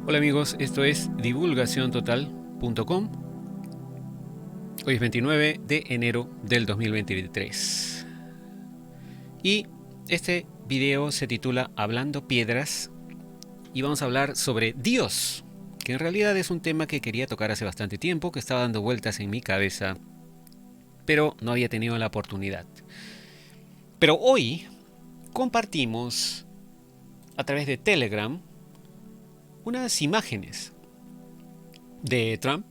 Hola amigos, esto es divulgaciontotal.com. Hoy es 29 de enero del 2023. Y este video se titula Hablando Piedras y vamos a hablar sobre Dios, que en realidad es un tema que quería tocar hace bastante tiempo, que estaba dando vueltas en mi cabeza, pero no había tenido la oportunidad. Pero hoy compartimos a través de Telegram unas imágenes de Trump,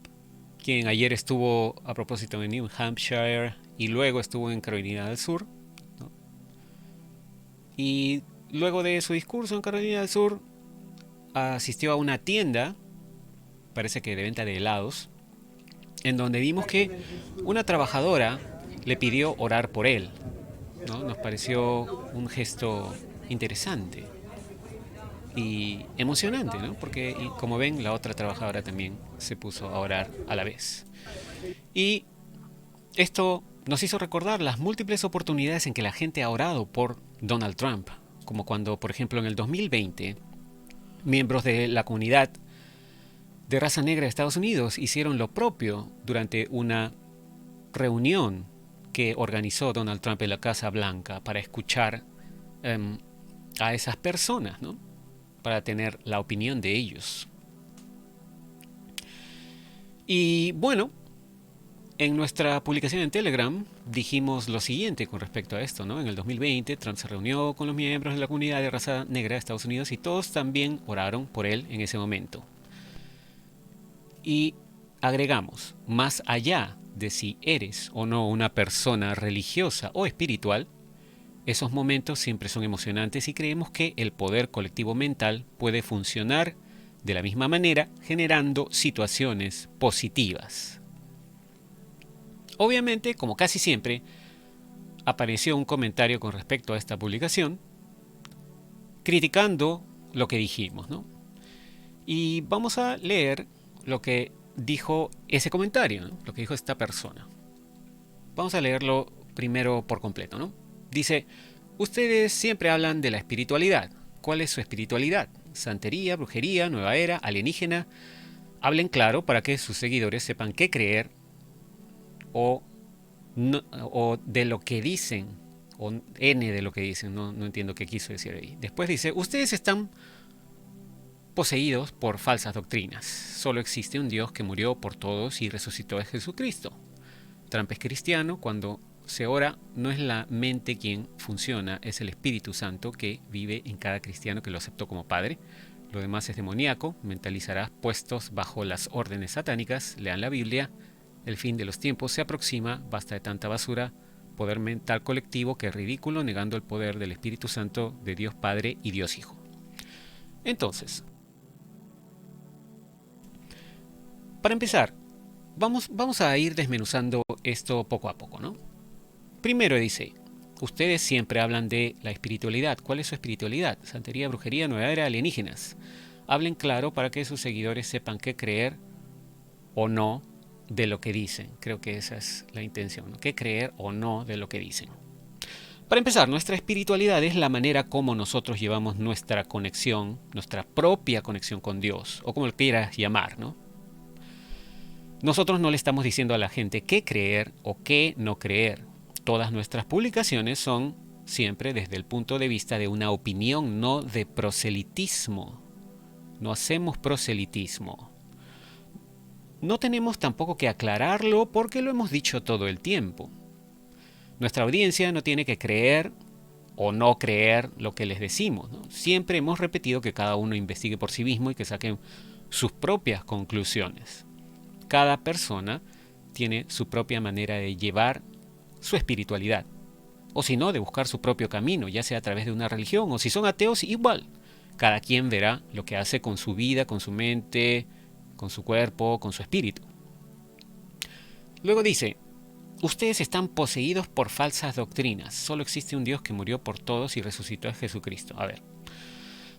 quien ayer estuvo a propósito en New Hampshire y luego estuvo en Carolina del Sur, ¿no? Y luego de su discurso en Carolina del Sur asistió a una tienda, parece que de venta de helados, en donde vimos que una trabajadora le pidió orar por él, ¿no? Nos pareció un gesto interesante y emocionante, ¿no? Porque, como ven, la otra trabajadora también se puso a orar a la vez. Y esto nos hizo recordar las múltiples oportunidades en que la gente ha orado por Donald Trump, como cuando, por ejemplo, en el 2020, miembros de la comunidad de raza negra de Estados Unidos hicieron lo propio durante una reunión que organizó Donald Trump en la Casa Blanca para escuchar a esas personas, ¿no? Para tener la opinión de ellos. Y bueno, en nuestra publicación en Telegram dijimos lo siguiente con respecto a esto, ¿no? En el 2020 Trump se reunió con los miembros de la comunidad de raza negra de Estados Unidos y todos también oraron por él en ese momento. Y agregamos, más allá de si eres o no una persona religiosa o espiritual, esos momentos siempre son emocionantes y creemos que el poder colectivo mental puede funcionar de la misma manera, generando situaciones positivas. Obviamente, como casi siempre, apareció un comentario con respecto a esta publicación, criticando lo que dijimos, ¿no? Y vamos a leer lo que dijo ese comentario, ¿no? Lo que dijo esta persona. Vamos a leerlo primero por completo, ¿no? Dice, ustedes siempre hablan de la espiritualidad. ¿Cuál es su espiritualidad? Santería, brujería, nueva era, alienígena. Hablen claro para que sus seguidores sepan qué creer o de lo que dicen, o N de lo que dicen, no entiendo qué quiso decir ahí. Después dice, ustedes están poseídos por falsas doctrinas. Solo existe un Dios que murió por todos y resucitó a Jesucristo. Trump es cristiano. Cuando se ora, no es la mente quien funciona, es el Espíritu Santo que vive en cada cristiano que lo aceptó como Padre. Lo demás es demoníaco, mentalizarás puestos bajo las órdenes satánicas. Lean la Biblia. El fin de los tiempos se aproxima, basta de tanta basura, poder mental colectivo que es ridículo, negando el poder del Espíritu Santo, de Dios Padre y Dios Hijo. Entonces, para empezar, vamos a ir desmenuzando esto poco a poco, ¿no? Primero dice, ustedes siempre hablan de la espiritualidad. ¿Cuál es su espiritualidad? Santería, brujería, nueva era, alienígenas. Hablen claro para que sus seguidores sepan qué creer o no de lo que dicen. Creo que esa es la intención, ¿no? ¿Qué creer o no de lo que dicen? Para empezar, nuestra espiritualidad es la manera como nosotros llevamos nuestra conexión, nuestra propia conexión con Dios, o como lo quieras llamar, ¿no? Nosotros no le estamos diciendo a la gente qué creer o qué no creer. Todas nuestras publicaciones son siempre desde el punto de vista de una opinión, no de proselitismo. No hacemos proselitismo. No tenemos tampoco que aclararlo porque lo hemos dicho todo el tiempo. Nuestra audiencia no tiene que creer o no creer lo que les decimos, ¿no? Siempre hemos repetido que cada uno investigue por sí mismo y que saquen sus propias conclusiones. Cada persona tiene su propia manera de llevar su espiritualidad, o si no, de buscar su propio camino, ya sea a través de una religión, o si son ateos, igual. Cada quien verá lo que hace con su vida, con su mente, con su cuerpo, con su espíritu. Luego dice, ustedes están poseídos por falsas doctrinas. Solo existe un Dios que murió por todos y resucitó a Jesucristo. A ver,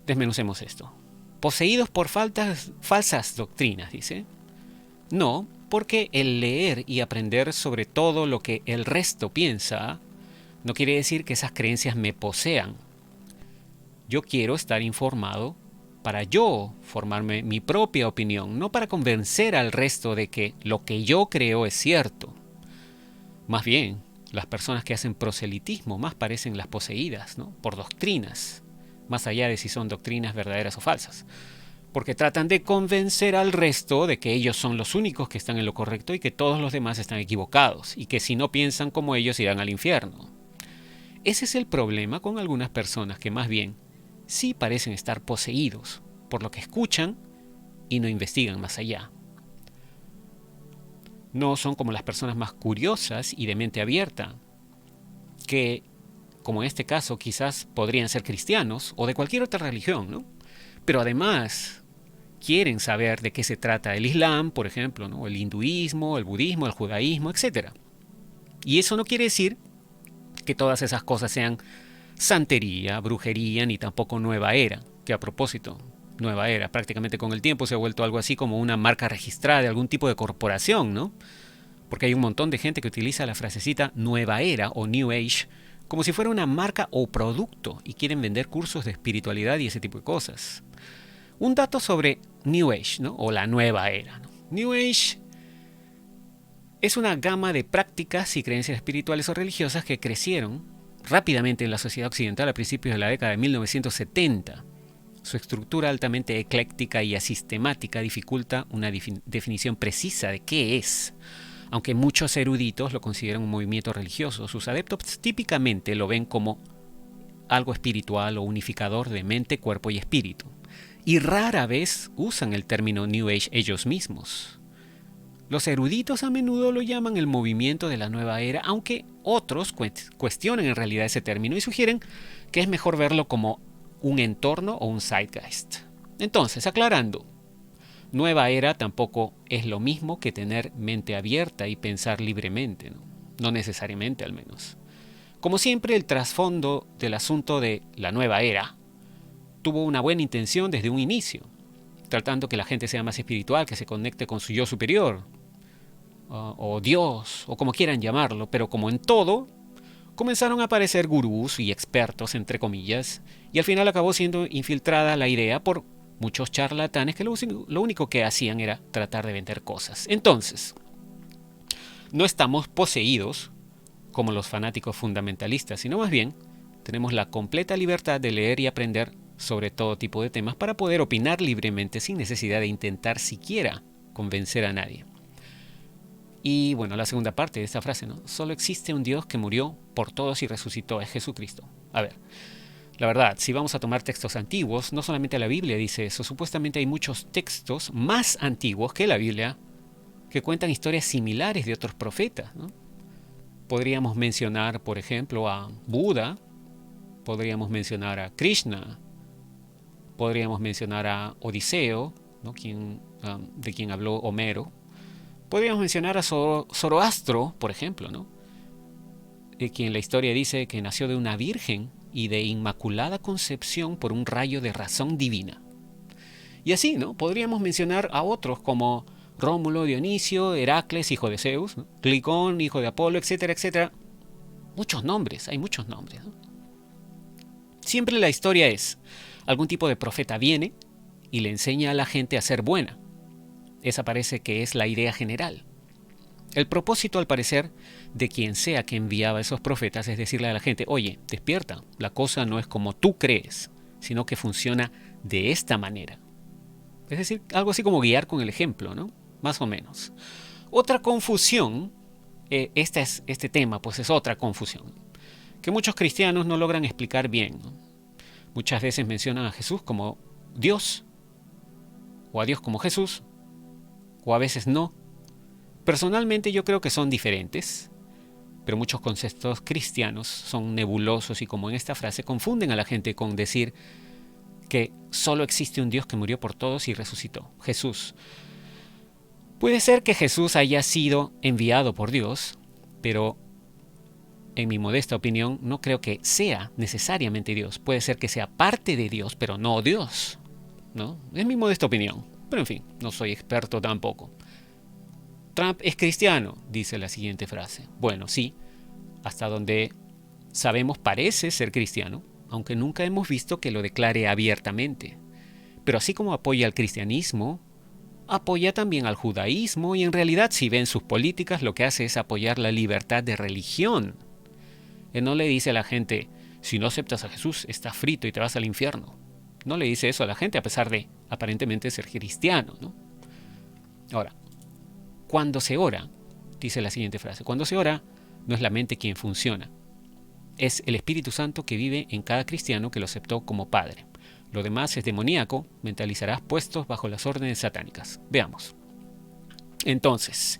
desmenucemos esto. Poseídos por falsas doctrinas, dice. No, porque el leer y aprender sobre todo lo que el resto piensa no quiere decir que esas creencias me posean. Yo quiero estar informado para yo formarme mi propia opinión, no para convencer al resto de que lo que yo creo es cierto. Más bien, las personas que hacen proselitismo más parecen las poseídas, ¿no?, por doctrinas, más allá de si son doctrinas verdaderas o falsas, porque tratan de convencer al resto de que ellos son los únicos que están en lo correcto y que todos los demás están equivocados, y que si no piensan como ellos irán al infierno. Ese es el problema con algunas personas que más bien sí parecen estar poseídos por lo que escuchan y no investigan más allá. No son como las personas más curiosas y de mente abierta, que, como en este caso, quizás podrían ser cristianos o de cualquier otra religión, ¿no? Pero además quieren saber de qué se trata el Islam, por ejemplo, ¿no?, el hinduismo, el budismo, el judaísmo, etc. Y eso no quiere decir que todas esas cosas sean santería, brujería, ni tampoco nueva era, que a propósito, nueva era prácticamente con el tiempo se ha vuelto algo así como una marca registrada de algún tipo de corporación, ¿no? Porque hay un montón de gente que utiliza la frasecita nueva era o New Age como si fuera una marca o producto y quieren vender cursos de espiritualidad y ese tipo de cosas. Un dato sobre New Age, ¿no?, o la nueva era, ¿no? New Age es una gama de prácticas y creencias espirituales o religiosas que crecieron rápidamente en la sociedad occidental a principios de la década de 1970. Su estructura altamente ecléctica y asistemática dificulta una definición precisa de qué es. Aunque muchos eruditos lo consideran un movimiento religioso, sus adeptos típicamente lo ven como algo espiritual o unificador de mente, cuerpo y espíritu. Y rara vez usan el término New Age ellos mismos. Los eruditos a menudo lo llaman el movimiento de la nueva era, aunque otros cuestionan en realidad ese término y sugieren que es mejor verlo como un entorno o un zeitgeist. Entonces, aclarando, nueva era tampoco es lo mismo que tener mente abierta y pensar libremente, ¿no? No necesariamente al menos. Como siempre, el trasfondo del asunto de la nueva era tuvo una buena intención desde un inicio, tratando que la gente sea más espiritual, que se conecte con su yo superior, o Dios, o como quieran llamarlo, pero como en todo, comenzaron a aparecer gurús y expertos, entre comillas, y al final acabó siendo infiltrada la idea por muchos charlatanes que lo único que hacían era tratar de vender cosas. Entonces, no estamos poseídos como los fanáticos fundamentalistas, sino más bien tenemos la completa libertad de leer y aprender sobre todo tipo de temas para poder opinar libremente sin necesidad de intentar siquiera convencer a nadie. Y bueno, la segunda parte de esta frase, ¿no? Solo existe un Dios que murió por todos y resucitó, es Jesucristo. A ver, la verdad, si vamos a tomar textos antiguos, no solamente la Biblia dice eso, supuestamente hay muchos textos más antiguos que la Biblia que cuentan historias similares de otros profetas, ¿no? Podríamos mencionar, por ejemplo, a Buda, podríamos mencionar a Krishna, podríamos mencionar a Odiseo, ¿no?, de quien habló Homero. Podríamos mencionar a Zoroastro, por ejemplo, ¿no?, de quien la historia dice que nació de una virgen y de inmaculada concepción por un rayo de razón divina. Y así, ¿no?, podríamos mencionar a otros como Rómulo, Dionisio, Heracles, hijo de Zeus, ¿no?, Clicón, hijo de Apolo, etcétera, etcétera. Muchos nombres, hay muchos nombres, ¿no? Siempre la historia es, algún tipo de profeta viene y le enseña a la gente a ser buena. Esa parece que es la idea general. El propósito, al parecer, de quien sea que enviaba a esos profetas es decirle a la gente, oye, despierta, la cosa no es como tú crees, sino que funciona de esta manera. Es decir, algo así como guiar con el ejemplo, ¿no? Más o menos. Otra confusión, este tema pues es otra confusión, que muchos cristianos no logran explicar bien, ¿no? Muchas veces mencionan a Jesús como Dios, o a Dios como Jesús, o a veces no. Personalmente yo creo que son diferentes, pero muchos conceptos cristianos son nebulosos y, como en esta frase, confunden a la gente con decir que solo existe un Dios que murió por todos y resucitó, Jesús. Puede ser que Jesús haya sido enviado por Dios, pero en mi modesta opinión no creo que sea necesariamente Dios. Puede ser que sea parte de Dios, pero no Dios, ¿no? Es mi modesta opinión, pero en fin, no soy experto tampoco. Trump es cristiano, dice la siguiente frase. Bueno, sí, hasta donde sabemos parece ser cristiano, aunque nunca hemos visto que lo declare abiertamente. Pero así como apoya al cristianismo, apoya también al judaísmo y en realidad si ven sus políticas lo que hace es apoyar la libertad de religión. Él no le dice a la gente, si no aceptas a Jesús estás frito y te vas al infierno. No le dice eso a la gente a pesar de aparentemente ser cristiano, ¿no? Ahora, cuando se ora, dice la siguiente frase, cuando se ora no es la mente quien funciona, es el Espíritu Santo que vive en cada cristiano que lo aceptó como Padre. Lo demás es demoníaco, mentalizarás puestos bajo las órdenes satánicas. Veamos. Entonces,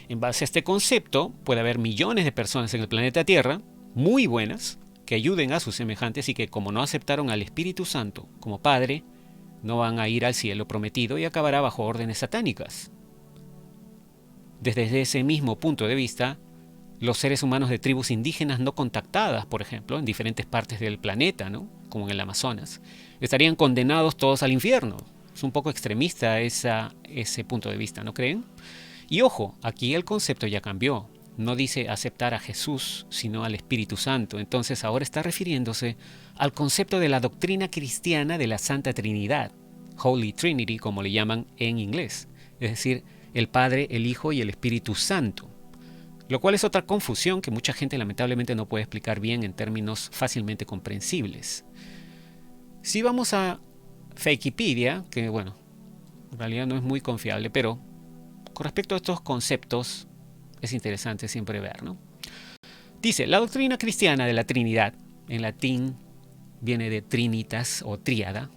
en base a este concepto, puede haber millones de personas en el planeta Tierra, muy buenas, que ayuden a sus semejantes y que como no aceptaron al Espíritu Santo como Padre, no van a ir al cielo prometido y acabará bajo órdenes satánicas. Desde ese mismo punto de vista, los seres humanos de tribus indígenas no contactadas, por ejemplo, en diferentes partes del planeta, ¿no? Como en el Amazonas, estarían condenados todos al infierno. Es un poco extremista ese punto de vista, ¿no creen? Y ojo, aquí el concepto ya cambió. No dice aceptar a Jesús, sino al Espíritu Santo. Entonces ahora está refiriéndose al concepto de la doctrina cristiana de la Santa Trinidad, Holy Trinity, como le llaman en inglés. Es decir, el Padre, el Hijo y el Espíritu Santo. Lo cual es otra confusión que mucha gente lamentablemente no puede explicar bien en términos fácilmente comprensibles. Si vamos a Wikipedia, que bueno, en realidad no es muy confiable, pero con respecto a estos conceptos es interesante siempre ver, ¿no? Dice, la doctrina cristiana de la Trinidad, en latín viene de trinitas o tríada,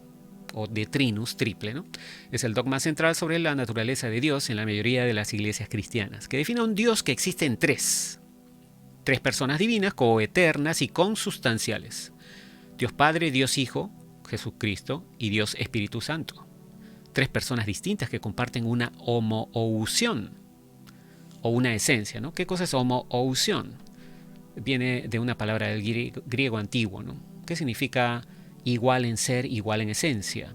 o de trinus, triple, ¿no? Es el dogma central sobre la naturaleza de Dios en la mayoría de las iglesias cristianas, que define a un Dios que existe en tres personas divinas, coeternas y consustanciales. Dios Padre, Dios Hijo, Jesucristo y Dios Espíritu Santo. Tres personas distintas que comparten una homoousión, o una esencia, ¿no? ¿Qué cosa es homoousión? Viene de una palabra del griego antiguo, ¿no? ¿Qué significa igual en ser, igual en esencia?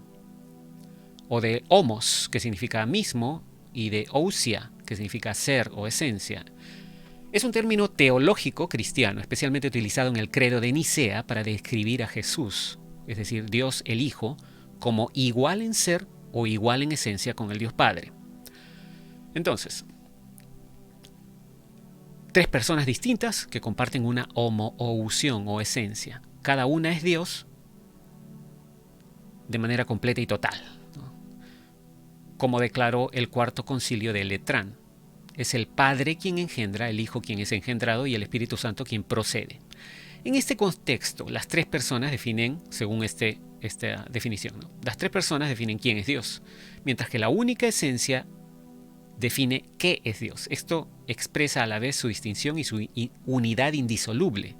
O de homos, que significa mismo, y de ousia, que significa ser o esencia. Es un término teológico cristiano, especialmente utilizado en el credo de Nicea para describir a Jesús, es decir, Dios el Hijo, como igual en ser o igual en esencia con el Dios Padre. Entonces, tres personas distintas que comparten una homoousión o esencia. Cada una es Dios de manera completa y total, ¿no? Como declaró el Cuarto Concilio de Letrán. Es el Padre quien engendra, el Hijo quien es engendrado y el Espíritu Santo quien procede. En este contexto, las tres personas definen, según esta definición, ¿no? Las tres personas definen quién es Dios, mientras que la única esencia define qué es Dios. Esto expresa a la vez su distinción y su unidad indisoluble.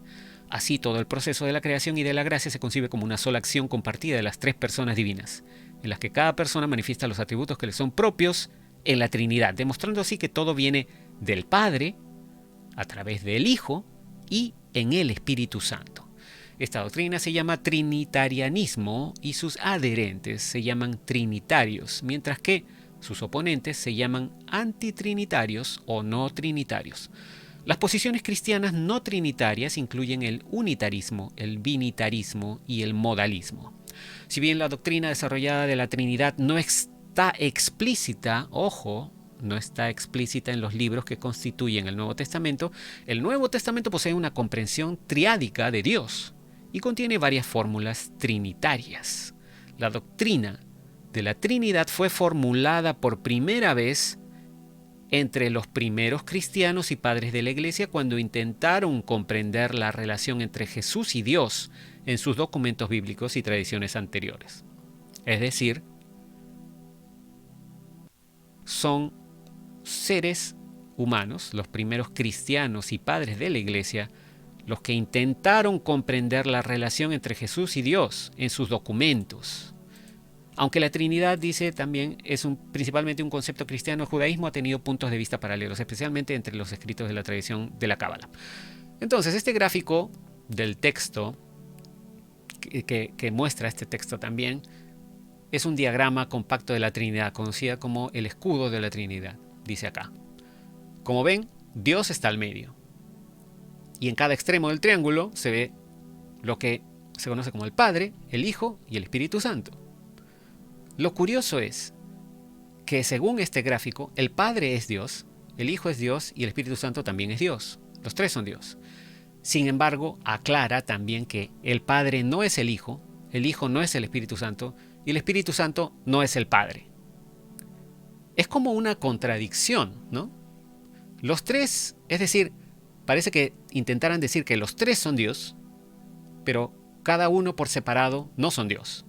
Así, todo el proceso de la creación y de la gracia se concibe como una sola acción compartida de las tres personas divinas, en las que cada persona manifiesta los atributos que le son propios en la Trinidad, demostrando así que todo viene del Padre, a través del Hijo y en el Espíritu Santo. Esta doctrina se llama trinitarianismo y sus adherentes se llaman trinitarios, mientras que sus oponentes se llaman antitrinitarios o no trinitarios. Las posiciones cristianas no trinitarias incluyen el unitarismo, el binitarismo y el modalismo. Si bien la doctrina desarrollada de la Trinidad no está explícita, ojo, no está explícita en los libros que constituyen el Nuevo Testamento, el Nuevo Testamento posee una comprensión triádica de Dios y contiene varias fórmulas trinitarias. La doctrina de la Trinidad fue formulada por primera vez entre los primeros cristianos y padres de la Iglesia cuando intentaron comprender la relación entre Jesús y Dios en sus documentos bíblicos y tradiciones anteriores. Es decir, son seres humanos, los primeros cristianos y padres de la Iglesia, los que intentaron comprender la relación entre Jesús y Dios en sus documentos. Aunque la Trinidad, dice también, es principalmente un concepto cristiano, el judaísmo ha tenido puntos de vista paralelos, especialmente entre los escritos de la tradición de la Cábala. Entonces, este gráfico del texto, que muestra este texto también, es un diagrama compacto de la Trinidad, conocida como el escudo de la Trinidad, dice acá. Como ven, Dios está al medio. Y en cada extremo del triángulo se ve lo que se conoce como el Padre, el Hijo y el Espíritu Santo. Lo curioso es que según este gráfico, el Padre es Dios, el Hijo es Dios y el Espíritu Santo también es Dios. Los tres son Dios. Sin embargo, aclara también que el Padre no es el Hijo no es el Espíritu Santo y el Espíritu Santo no es el Padre. Es como una contradicción, ¿no? Los tres, es decir, parece que intentaran decir que los tres son Dios, pero cada uno por separado no son Dios.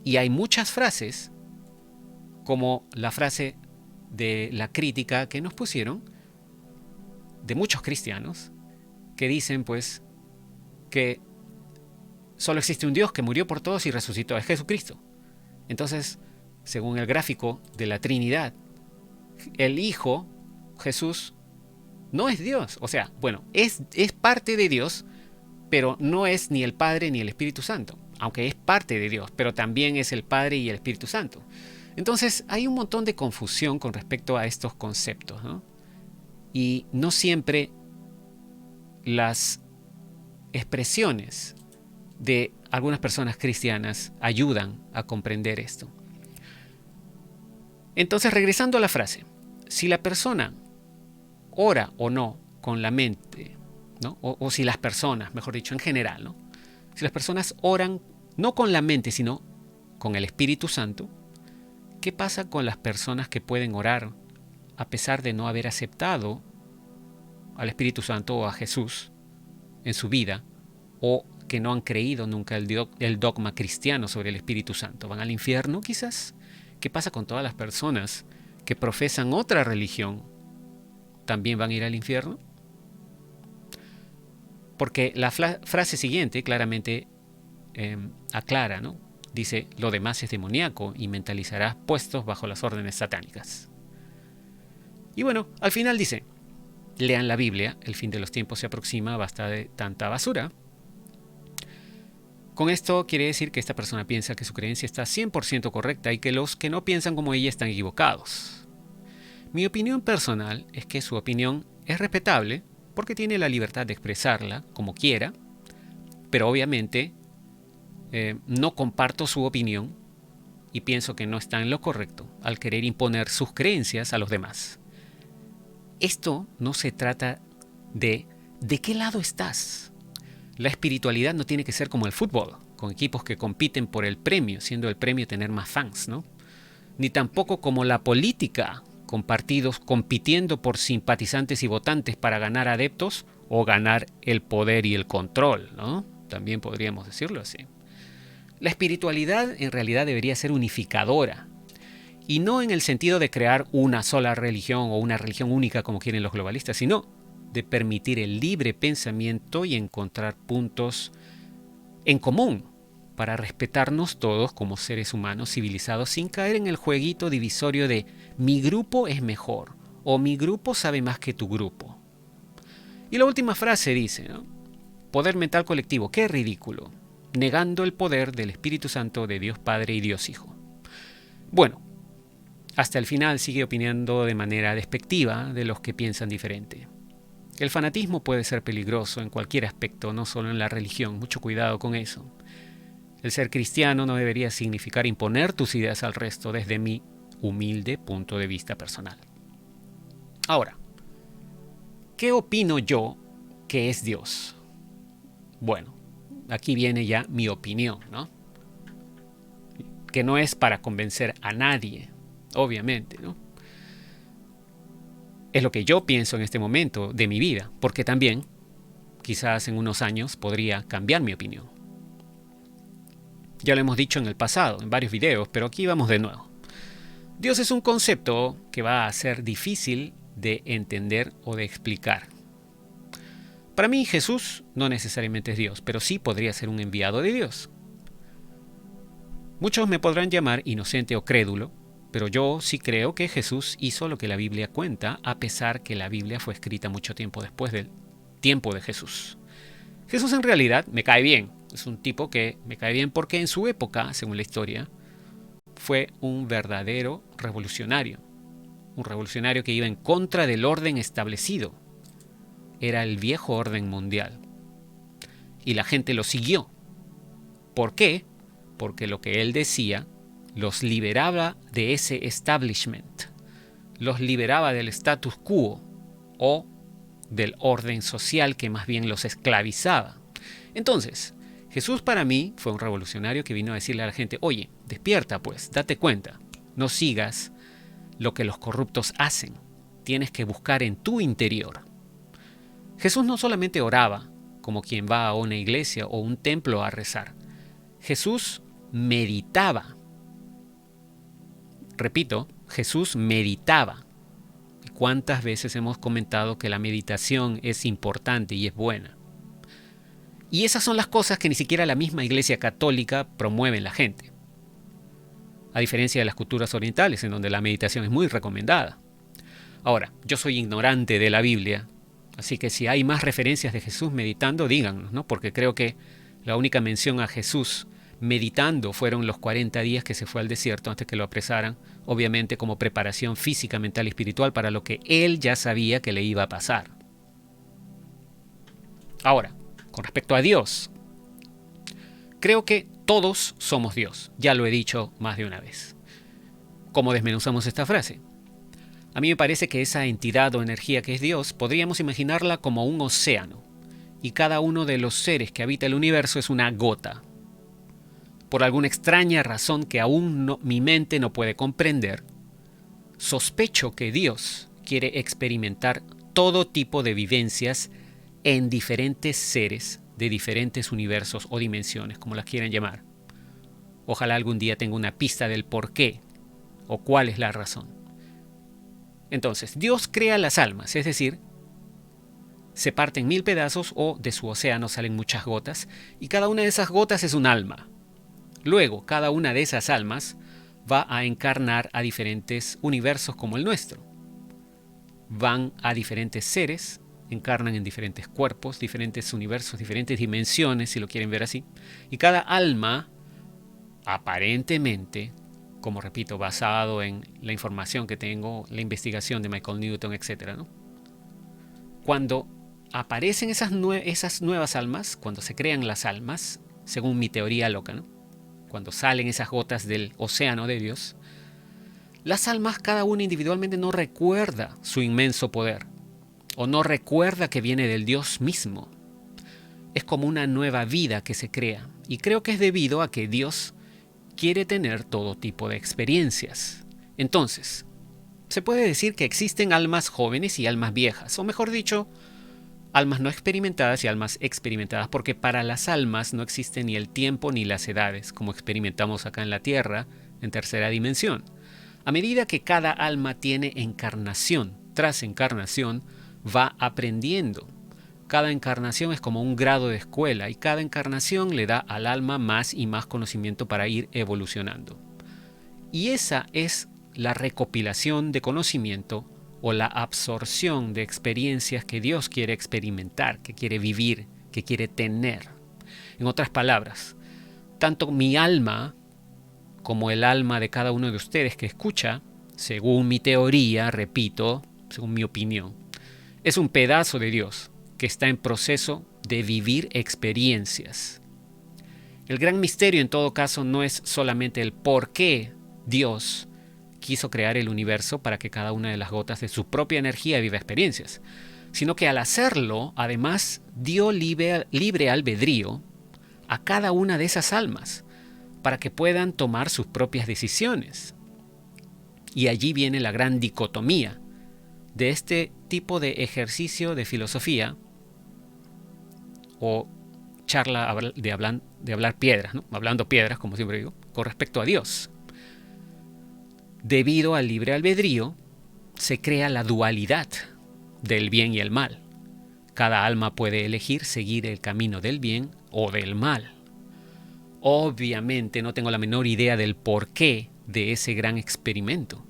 Y hay muchas frases, como la frase de la crítica que nos pusieron, de muchos cristianos, que dicen pues que solo existe un Dios que murió por todos y resucitó, es Jesucristo. Entonces, según el gráfico de la Trinidad, el Hijo, Jesús, no es Dios. O sea, bueno, es parte de Dios, pero no es ni el Padre ni el Espíritu Santo. Aunque es parte de Dios, pero también es el Padre y el Espíritu Santo. Entonces, hay un montón de confusión con respecto a estos conceptos, ¿no? Y no siempre las expresiones de algunas personas cristianas ayudan a comprender esto. Entonces, regresando a la frase, si la persona ora o no con la mente, ¿no? O si las personas, mejor dicho, en general, ¿no? Si las personas oran no con la mente, sino con el Espíritu Santo, ¿qué pasa con las personas que pueden orar a pesar de no haber aceptado al Espíritu Santo o a Jesús en su vida, o que no han creído nunca el dogma cristiano sobre el Espíritu Santo? ¿Van al infierno quizás? ¿Qué pasa con todas las personas que profesan otra religión? ¿También van a ir al infierno? Porque la frase siguiente claramente aclara, ¿no? Dice, lo demás es demoníaco y mentalizarás puestos bajo las órdenes satánicas. Y bueno, al final dice, lean la Biblia, el fin de los tiempos se aproxima, basta de tanta basura. Con esto quiere decir que esta persona piensa que su creencia está 100% correcta y que los que no piensan como ella están equivocados. Mi opinión personal es que su opinión es respetable porque tiene la libertad de expresarla como quiera, pero obviamente no comparto su opinión y pienso que no está en lo correcto al querer imponer sus creencias a los demás. Esto no se trata de qué lado estás. La espiritualidad no tiene que ser como el fútbol, con equipos que compiten por el premio, siendo el premio tener más fans, ¿no? Ni tampoco como la política, con partidos compitiendo por simpatizantes y votantes para ganar adeptos o ganar el poder y el control, ¿no? También podríamos decirlo así. La espiritualidad en realidad debería ser unificadora, y no en el sentido de crear una sola religión o una religión única como quieren los globalistas, sino de permitir el libre pensamiento y encontrar puntos en común para respetarnos todos como seres humanos civilizados sin caer en el jueguito divisorio de mi grupo es mejor o mi grupo sabe más que tu grupo. Y la última frase dice, ¿no? Poder mental colectivo, qué ridículo, negando el poder del Espíritu Santo de Dios Padre y Dios Hijo. Bueno, hasta el final sigue opinando de manera despectiva de los que piensan diferente. El fanatismo puede ser peligroso en cualquier aspecto, no solo en la religión. Mucho cuidado con eso. El ser cristiano no debería significar imponer tus ideas al resto desde mi humilde punto de vista personal. Ahora, ¿qué opino yo que es Dios? Bueno, aquí viene ya mi opinión, ¿no? Que no es para convencer a nadie, obviamente, ¿no? Es lo que yo pienso en este momento de mi vida, porque también, quizás en unos años, podría cambiar mi opinión. Ya lo hemos dicho en el pasado, en varios videos, pero aquí vamos de nuevo. Dios es un concepto que va a ser difícil de entender o de explicar. Para mí, Jesús no necesariamente es Dios, pero sí podría ser un enviado de Dios. Muchos me podrán llamar inocente o crédulo, pero yo sí creo que Jesús hizo lo que la Biblia cuenta, a pesar que la Biblia fue escrita mucho tiempo después del tiempo de Jesús. Jesús en realidad me cae bien. Es un tipo que me cae bien porque en su época, según la historia, fue un verdadero revolucionario. Un revolucionario que iba en contra del orden establecido. Era el viejo orden mundial. Y la gente lo siguió. ¿Por qué? Porque lo que él decía los liberaba de ese establishment, los liberaba del status quo o del orden social que más bien los esclavizaba. Entonces, Jesús para mí fue un revolucionario que vino a decirle a la gente, oye, despierta pues, date cuenta, no sigas lo que los corruptos hacen, tienes que buscar en tu interior. Jesús no solamente oraba como quien va a una iglesia o un templo a rezar, Jesús meditaba. Repito, Jesús meditaba. ¿Cuántas veces hemos comentado que la meditación es importante y es buena? Y esas son las cosas que ni siquiera la misma Iglesia Católica promueve en la gente. A diferencia de las culturas orientales, en donde la meditación es muy recomendada. Ahora, yo soy ignorante de la Biblia, así que si hay más referencias de Jesús meditando, díganos, ¿no? Porque creo que la única mención a Jesús meditando fueron los 40 días que se fue al desierto antes que lo apresaran, obviamente como preparación física, mental y espiritual para lo que él ya sabía que le iba a pasar. Ahora, con respecto a Dios, creo que todos somos Dios. Ya lo he dicho más de una vez. ¿Cómo desmenuzamos esta frase? A mí me parece que esa entidad o energía que es Dios, podríamos imaginarla como un océano, y cada uno de los seres que habita el universo es una gota. Por alguna extraña razón que aún mi mente no puede comprender, sospecho que Dios quiere experimentar todo tipo de vivencias en diferentes seres de diferentes universos o dimensiones, como las quieran llamar. Ojalá algún día tenga una pista del por qué o cuál es la razón. Entonces, Dios crea las almas, es decir, se parten 1000 pedazos o de su océano salen muchas gotas y cada una de esas gotas es un alma. Luego, cada una de esas almas va a encarnar a diferentes universos como el nuestro. Van a diferentes seres, encarnan en diferentes cuerpos, diferentes universos, diferentes dimensiones, si lo quieren ver así. Y cada alma, aparentemente, como repito, basado en la información que tengo, la investigación de Michael Newton, etc., ¿no? Cuando aparecen esas nuevas almas, cuando se crean las almas, según mi teoría loca, ¿no? Cuando salen esas gotas del océano de Dios, las almas, cada una individualmente, no recuerda su inmenso poder, o no recuerda que viene del Dios mismo. Es como una nueva vida que se crea, y creo que es debido a que Dios quiere tener todo tipo de experiencias. Entonces, se puede decir que existen almas jóvenes y almas viejas, o mejor dicho, almas no experimentadas y almas experimentadas, porque para las almas no existe ni el tiempo ni las edades, como experimentamos acá en la Tierra, en tercera dimensión. A medida que cada alma tiene encarnación tras encarnación, va aprendiendo. Cada encarnación es como un grado de escuela y cada encarnación le da al alma más y más conocimiento para ir evolucionando. Y esa es la recopilación de conocimiento o la absorción de experiencias que Dios quiere experimentar, que quiere vivir, que quiere tener. En otras palabras, tanto mi alma como el alma de cada uno de ustedes que escucha, según mi teoría, repito, según mi opinión, es un pedazo de Dios que está en proceso de vivir experiencias. El gran misterio en todo caso no es solamente el por qué Dios quiso crear el universo para que cada una de las gotas de su propia energía viva experiencias, sino que al hacerlo, además, dio libre albedrío a cada una de esas almas para que puedan tomar sus propias decisiones. Y allí viene la gran dicotomía de este tipo de ejercicio de filosofía o charla de hablar piedras, ¿no? Hablando piedras, como siempre digo, con respecto a Dios. Debido al libre albedrío, se crea la dualidad del bien y el mal. Cada alma puede elegir seguir el camino del bien o del mal. Obviamente no tengo la menor idea del porqué de ese gran experimento,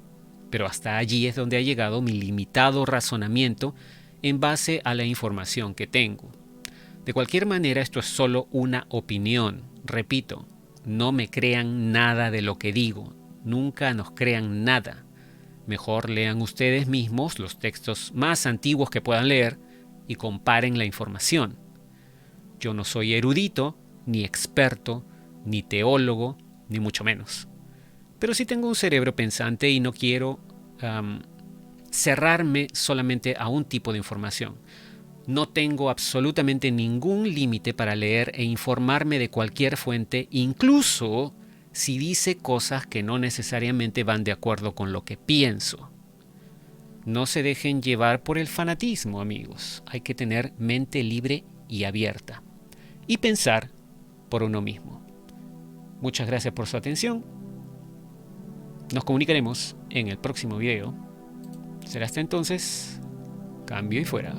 pero hasta allí es donde ha llegado mi limitado razonamiento en base a la información que tengo. De cualquier manera, esto es solo una opinión. Repito, no me crean nada de lo que digo. Nunca nos crean nada. Mejor lean ustedes mismos los textos más antiguos que puedan leer y comparen la información. Yo no soy erudito, ni experto, ni teólogo, ni mucho menos. Pero sí tengo un cerebro pensante y no quiero cerrarme solamente a un tipo de información. No tengo absolutamente ningún límite para leer e informarme de cualquier fuente, incluso si dice cosas que no necesariamente van de acuerdo con lo que pienso. No se dejen llevar por el fanatismo, amigos. Hay que tener mente libre y abierta. Y pensar por uno mismo. Muchas gracias por su atención. Nos comunicaremos en el próximo video. Será hasta entonces. Cambio y fuera.